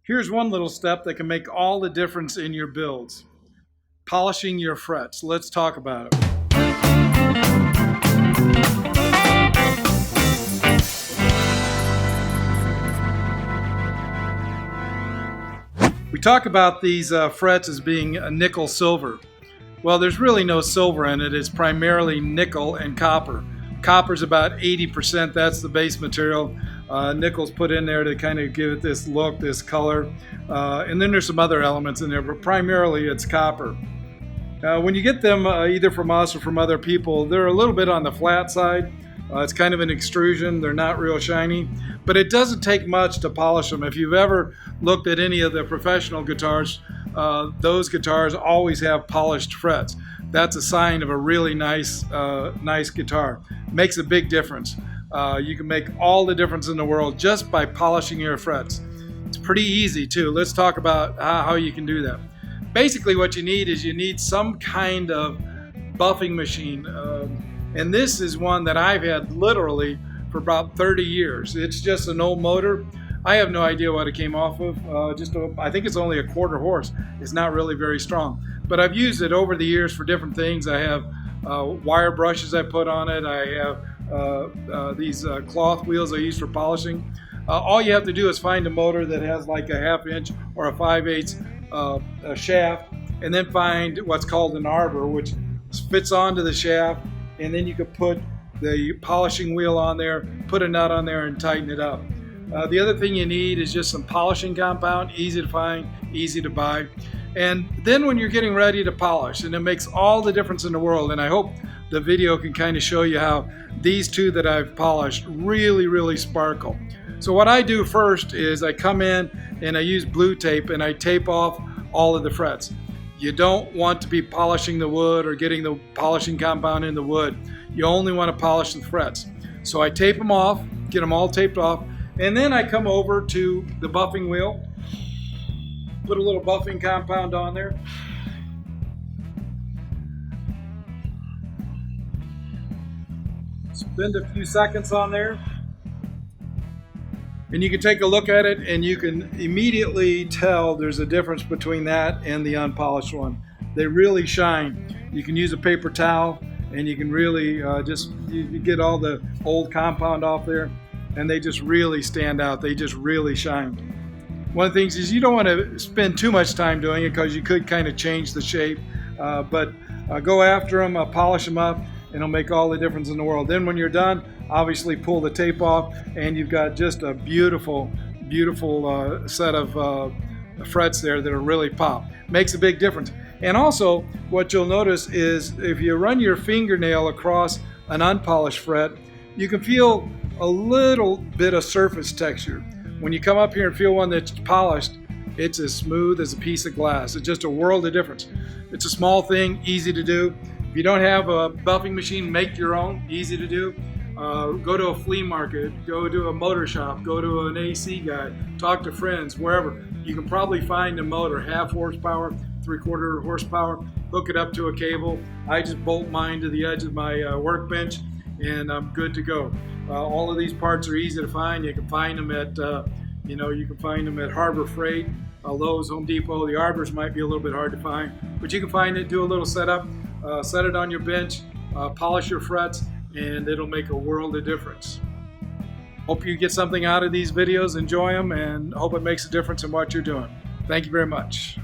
Here's one little step that can make all the difference in your builds. Polishing your frets. Let's talk about it. We talk about these frets as being a nickel silver. Well, there's really no silver in it. It's primarily nickel and copper. Copper's about 80%. That's the base material. Nickel's put in there to kind of give it this look, this color. And then there's some other elements in there, but primarily it's copper. When you get them either from us or from other people, they're a little bit on the flat side. It's kind of an extrusion. They're not real shiny, but it doesn't take much to polish them. If you've ever looked at any of the professional guitars, those guitars always have polished frets. That's a sign of a really nice guitar. Makes a big difference. You can make all the difference in the world just by polishing your frets. It's pretty easy too. Let's talk about how you can do that. Basically what you need some kind of buffing machine. And this is one that I've had literally for about 30 years. It's just an old motor. I have no idea what it came off of. I think it's only a quarter horse. It's not really very strong. But I've used it over the years for different things. I have wire brushes I put on it. I have these cloth wheels I use for polishing. All you have to do is find a motor that has like a 1/2 inch or a 5/8 shaft, and then find what's called an arbor, which fits onto the shaft, and then you can put the polishing wheel on there, put a nut on there, and tighten it up. The other thing you need is just some polishing compound, easy to find, easy to buy. And then when you're getting ready to polish, and it makes all the difference in the world, and I hope the video can kind of show you how these two that I've polished really sparkle. So what I do first is I come in and I use blue tape and I tape off all of the frets. You don't want to be polishing the wood or getting the polishing compound in the wood. You only want to polish the frets. So I tape them off, get them all taped off, and then I come over to the buffing wheel, put a little buffing compound on there. Spend a few seconds on there. And you can take a look at it and you can immediately tell there's a difference between that and the unpolished one. They really shine. You can use a paper towel and you can really you get all the old compound off there, and they just really stand out. They just really shine. One of the things is you don't want to spend too much time doing it because you could kind of change the shape, but go after them, polish them up, and it'll make all the difference in the world. Then when you're done, obviously pull the tape off, and you've got just a beautiful set of frets there that'll really pop. Makes a big difference. And also what you'll notice is if you run your fingernail across an unpolished fret, you can feel a little bit of surface texture. When you come up here and feel one that's polished, it's as smooth as a piece of glass. It's just a world of difference. It's a small thing, easy to do. If you don't have a buffing machine, make your own, easy to do. Go to a flea market, go to a motor shop, go to an AC guy, talk to friends, wherever. You can probably find a motor, 1/2 horsepower, 3/4 horsepower, hook it up to a cable. I just bolt mine to the edge of my workbench and I'm good to go. All of these parts are easy to find. You can find them at, Harbor Freight, Lowe's, Home Depot. The arbors might be a little bit hard to find, but you can find it, do a little setup, set it on your bench, polish your frets, and it'll make a world of difference. Hope you get something out of these videos, enjoy them, and hope it makes a difference in what you're doing. Thank you very much.